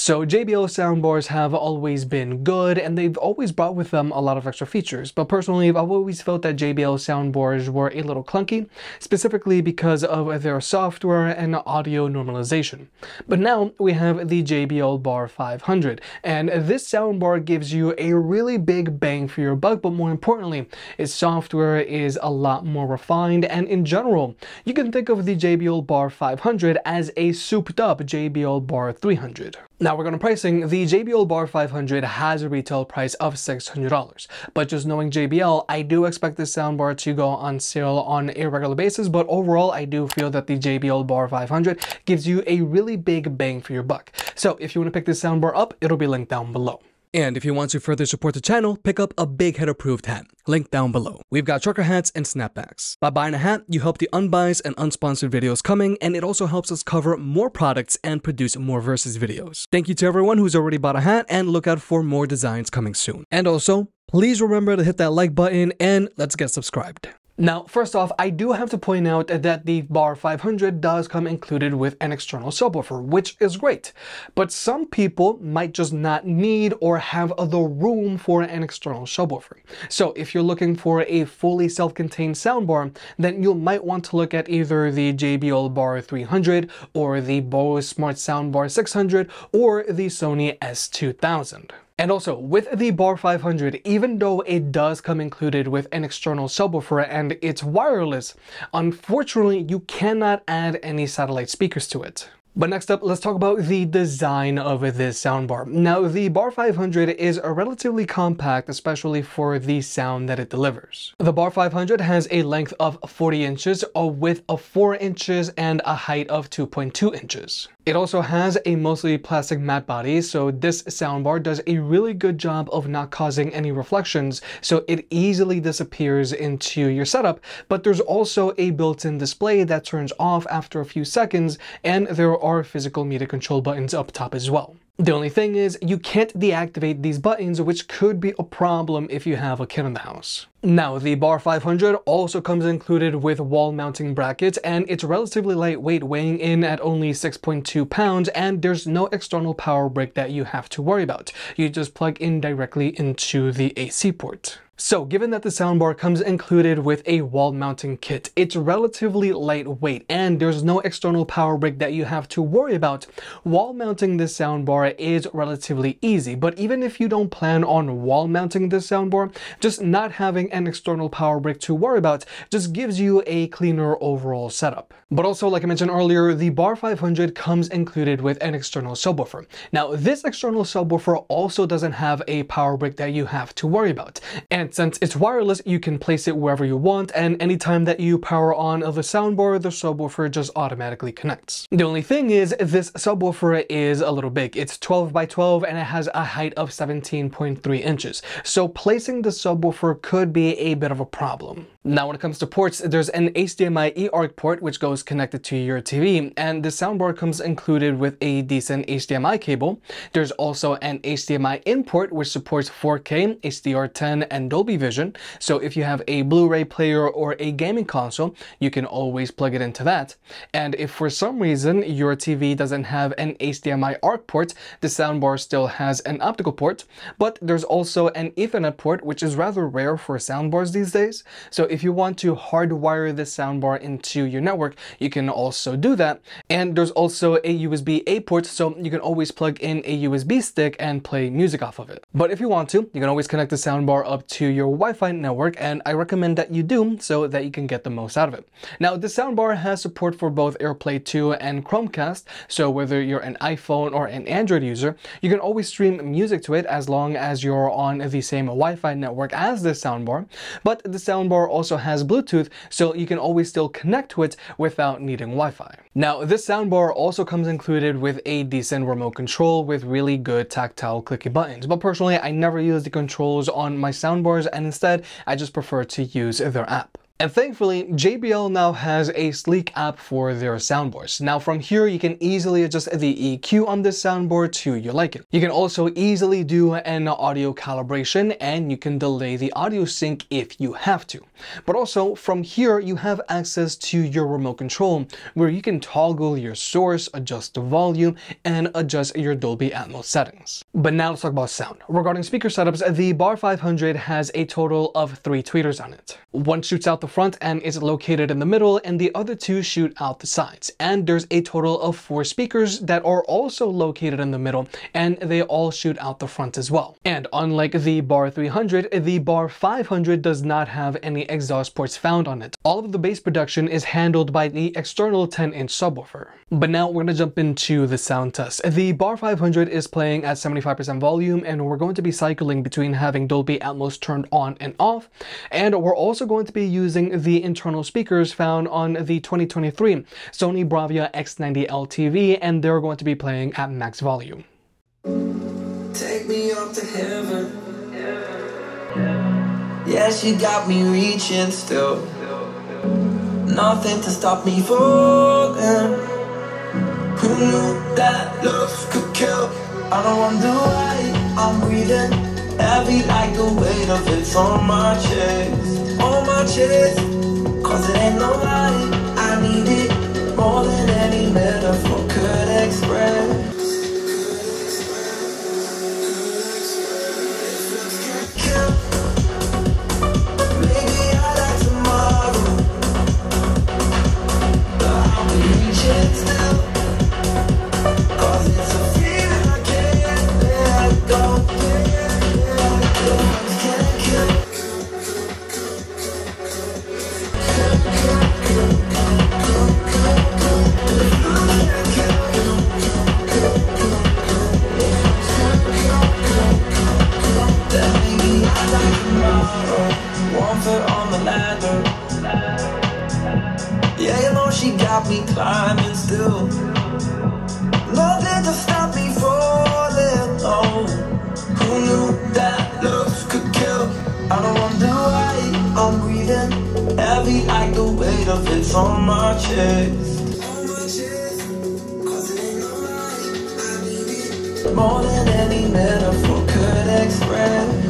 So JBL soundbars have always been good, and they've always brought with them a lot of extra features, but personally I've always felt that JBL soundbars were a little clunky, specifically because of their software and audio normalization. But now we have the JBL Bar 500, and this soundbar gives you a really big bang for your buck, but more importantly, its software is a lot more refined, and in general, you can think of the JBL Bar 500 as a souped up JBL Bar 300. Now we're going to pricing. The JBL Bar 500 has a retail price of $600, but just knowing JBL, I do expect this soundbar to go on sale on a regular basis, but overall I do feel that the JBL Bar 500 gives you a really big bang for your buck. So if you want to pick this soundbar up, it'll be linked down below. And if you want to further support the channel, pick up a big head approved hat, link down below. We've got trucker hats and snapbacks. By buying a hat, you help the unbiased and unsponsored videos coming, and it also helps us cover more products and produce more versus videos. Thank you to everyone who's already bought a hat, and look out for more designs coming soon. And also, please remember to hit that like button, and let's get subscribed. Now, first off, I do have to point out that the Bar 500 does come included with an external subwoofer, which is great. But some people might just not need or have the room for an external subwoofer. So if you're looking for a fully self-contained soundbar, then you might want to look at either the JBL Bar 300 or the Bose Smart Soundbar 600 or the Sony S2000. And also, with the Bar 500, even though it does come included with an external subwoofer and it's wireless, unfortunately you cannot add any satellite speakers to it. But next up, let's talk about the design of this soundbar. Now, the Bar 500 is relatively compact, especially for the sound that it delivers. The Bar 500 has a length of 40 inches, a width of 4 inches, and a height of 2.2 inches. It also has a mostly plastic matte body, so this soundbar does a really good job of not causing any reflections, so it easily disappears into your setup, but there's also a built-in display that turns off after a few seconds, and there are physical media control buttons up top as well. The only thing is, you can't deactivate these buttons, which could be a problem if you have a kid in the house. Now, the Bar 500 also comes included with wall mounting brackets, and it's relatively lightweight, weighing in at only 6.2 pounds, and there's no external power brick that you have to worry about. You just plug in directly into the AC port. So, given that the soundbar comes included with a wall mounting kit, it's relatively lightweight and there's no external power brick that you have to worry about. Wall mounting this soundbar is relatively easy, but even if you don't plan on wall mounting this soundbar, just not having an external power brick to worry about just gives you a cleaner overall setup. But also, like I mentioned earlier, the Bar 500 comes included with an external subwoofer. Now, this external subwoofer also doesn't have a power brick that you have to worry about. And since it's wireless, you can place it wherever you want, and anytime that you power on the soundbar, the subwoofer just automatically connects. The only thing is, this subwoofer is a little big. It's 12 by 12 and it has a height of 17.3 inches. So placing the subwoofer could be a bit of a problem. Now, when it comes to ports, there's an HDMI eARC port which goes connected to your TV, and the soundbar comes included with a decent HDMI cable. There's also an HDMI in port which supports 4K, HDR10, and Dolby Vision. So if you have a Blu-ray player or a gaming console, you can always plug it into that. And if for some reason your TV doesn't have an HDMI ARC port, the soundbar still has an optical port, but there's also an Ethernet port, which is rather rare for soundbars these days. So if you want to hardwire this soundbar into your network, you can also do that. And there's also a USB-A port, so you can always plug in a USB stick and play music off of it. But if you want to, you can always connect the soundbar up to your Wi-Fi network, and I recommend that you do so that you can get the most out of it. Now, the soundbar has support for both AirPlay 2 and Chromecast, so whether you're an iPhone or an Android user, you can always stream music to it as long as you're on the same Wi-Fi network as the soundbar. But the soundbar also has Bluetooth, so you can always still connect to it without needing Wi-Fi. Now, this soundbar also comes included with a decent remote control with really good tactile clicky buttons, but personally I never use the controls on my soundbars, and instead I just prefer to use their app. And thankfully, JBL now has a sleek app for their soundboards. Now from here, you can easily adjust the EQ on this soundboard to your liking. You can also easily do an audio calibration, and you can delay the audio sync if you have to. But also from here, you have access to your remote control where you can toggle your source, adjust the volume, and adjust your Dolby Atmos settings. But now let's talk about sound. Regarding speaker setups, the Bar 500 has a total of 3 tweeters on it. One shoots out the front and is located in the middle, and the other 2 shoot out the sides. And there's a total of 4 speakers that are also located in the middle, and they all shoot out the front as well. And unlike the Bar 300, the Bar 500 does not have any exhaust ports found on it. All of the bass production is handled by the external 10-inch subwoofer. But now we're going to jump into the sound test. The Bar 500 is playing at 75% volume, and we're going to be cycling between having Dolby Atmos turned on and off, and we're also going to be using the internal speakers found on the 2023 Sony Bravia X90L TV, and they're going to be playing at max volume. Take me up to heaven. Yeah, she got me reaching still. Nothing to stop me falling. Who knew that love could kill? I don't wonder why I'm breathing heavy like the weight of it's on my chest. On my chest. Cause it ain't no lie, I need it more than any metaphor could express. Climbing still, nothing to stop me falling. Oh, who knew that love could kill? I don't wonder why I'm breathing heavy like the weight of it's on my chest. On my chest, cause it ain't no lie, I need it more than any metaphor could express.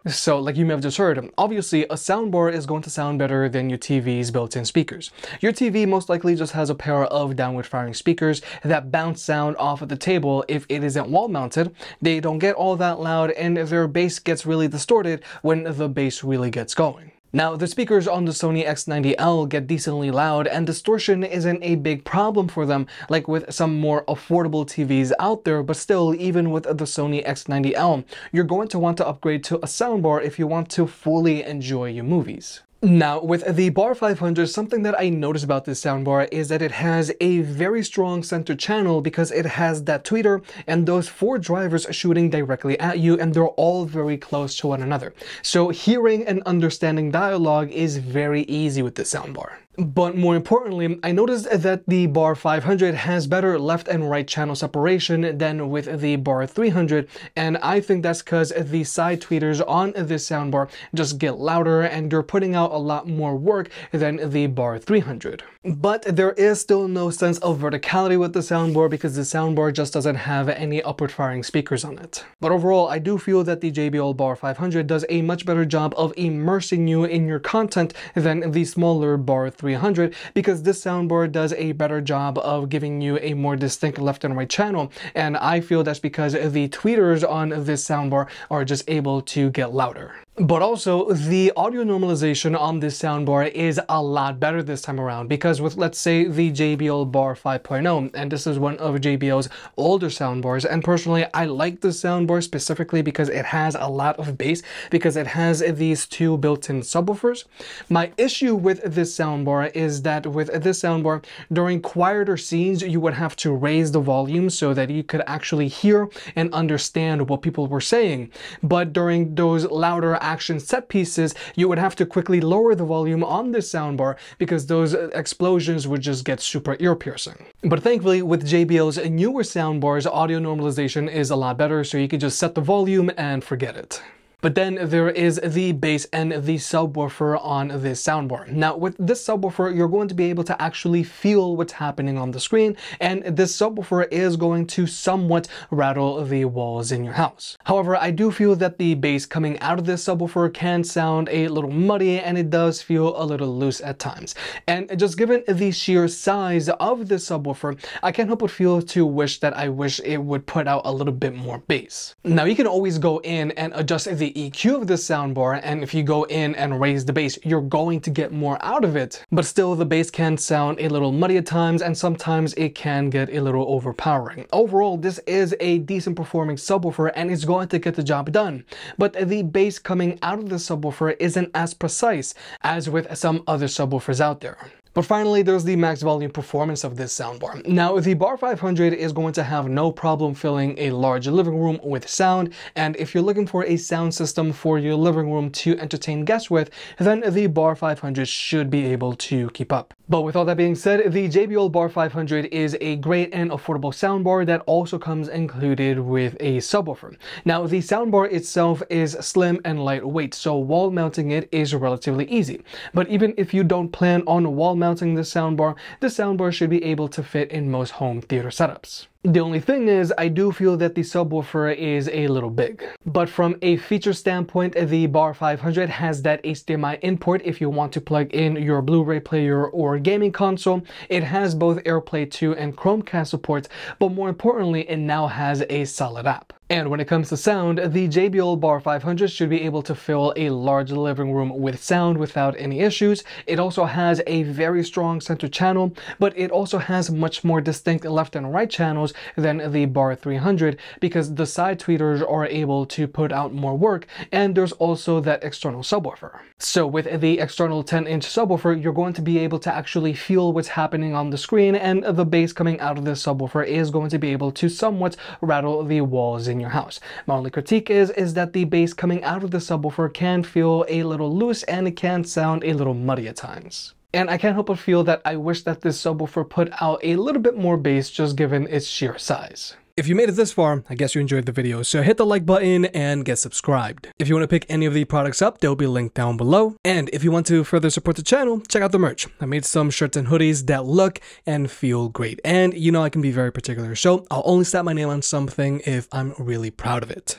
So like you may have just heard, obviously a soundbar is going to sound better than your TV's built-in speakers. Your TV most likely just has a pair of downward firing speakers that bounce sound off of the table if it isn't wall mounted. They don't get all that loud, and their bass gets really distorted when the bass really gets going. Now, the speakers on the Sony X90L get decently loud, and distortion isn't a big problem for them like with some more affordable TVs out there, but still, even with the Sony X90L, you're going to want to upgrade to a soundbar if you want to fully enjoy your movies. Now, with the Bar 500, something that I noticed about this soundbar is that it has a very strong center channel because it has that tweeter and those 4 drivers shooting directly at you, and they're all very close to one another. So hearing and understanding dialogue is very easy with this soundbar. But more importantly, I noticed that the Bar 500 has better left and right channel separation than with the Bar 300, and I think that's because the side tweeters on this soundbar just get louder and they're putting out a lot more work than the Bar 300. But there is still no sense of verticality with the soundbar because the soundbar just doesn't have any upward firing speakers on it. But overall, I do feel that the JBL Bar 500 does a much better job of immersing you in your content than the smaller Bar 300, because this soundbar does a better job of giving you a more distinct left and right channel, and I feel that's because the tweeters on this soundbar are just able to get louder. But also, the audio normalization on this soundbar is a lot better this time around, because with, let's say, the JBL Bar 5.0, and this is one of JBL's older soundbars, and personally I like this soundbar specifically because it has a lot of bass, because it has these two built-in subwoofers. My issue with this soundbar is that with this soundbar, during quieter scenes you would have to raise the volume so that you could actually hear and understand what people were saying, but during those louder action set pieces you would have to quickly lower the volume on this soundbar because those explosions would just get super ear-piercing. But thankfully with JBL's newer soundbars, audio normalization is a lot better, so you can just set the volume and forget it. But then there is the bass and the subwoofer on this soundbar. Now with this subwoofer, you're going to be able to actually feel what's happening on the screen, and this subwoofer is going to somewhat rattle the walls in your house. However, I do feel that the bass coming out of this subwoofer can sound a little muddy, and it does feel a little loose at times. And just given the sheer size of this subwoofer, I can't help but feel to wish that I wish it would put out a little bit more bass. Now you can always go in and adjust the EQ of this soundbar, and if you go in and raise the bass, you're going to get more out of it. But still, the bass can sound a little muddy at times, and sometimes it can get a little overpowering. Overall, this is a decent performing subwoofer, and it's going to get the job done. But the bass coming out of the subwoofer isn't as precise as with some other subwoofers out there. But finally, there's the max volume performance of this soundbar. Now, the Bar 500 is going to have no problem filling a large living room with sound, and if you're looking for a sound system for your living room to entertain guests with, then the Bar 500 should be able to keep up. But with all that being said, the JBL Bar 500 is a great and affordable soundbar that also comes included with a subwoofer. Now, the soundbar itself is slim and lightweight, so wall mounting it is relatively easy. But even if you don't plan on wall mounting the soundbar should be able to fit in most home theater setups. The only thing is, I do feel that the subwoofer is a little big. But from a feature standpoint, the Bar 500 has that HDMI input if you want to plug in your Blu-ray player or gaming console. It has both AirPlay 2 and Chromecast support, but more importantly, it now has a solid app. And when it comes to sound, the JBL Bar 500 should be able to fill a large living room with sound without any issues. It also has a very strong center channel, but it also has much more distinct left and right channels than the Bar 300 because the side tweeters are able to put out more work, and there's also that external subwoofer. So with the external 10-inch subwoofer, you're going to be able to actually feel what's happening on the screen, and the bass coming out of the subwoofer is going to be able to somewhat rattle the walls in your house. My only critique is that the bass coming out of the subwoofer can feel a little loose, and it can sound a little muddy at times. And I can't help but feel that I wish that this subwoofer put out a little bit more bass just given its sheer size. If you made it this far, I guess you enjoyed the video, so hit the like button and get subscribed. If you want to pick any of the products up, they'll be linked down below. And if you want to further support the channel, check out the merch. I made some shirts and hoodies that look and feel great. And you know I can be very particular, so I'll only slap my name on something if I'm really proud of it.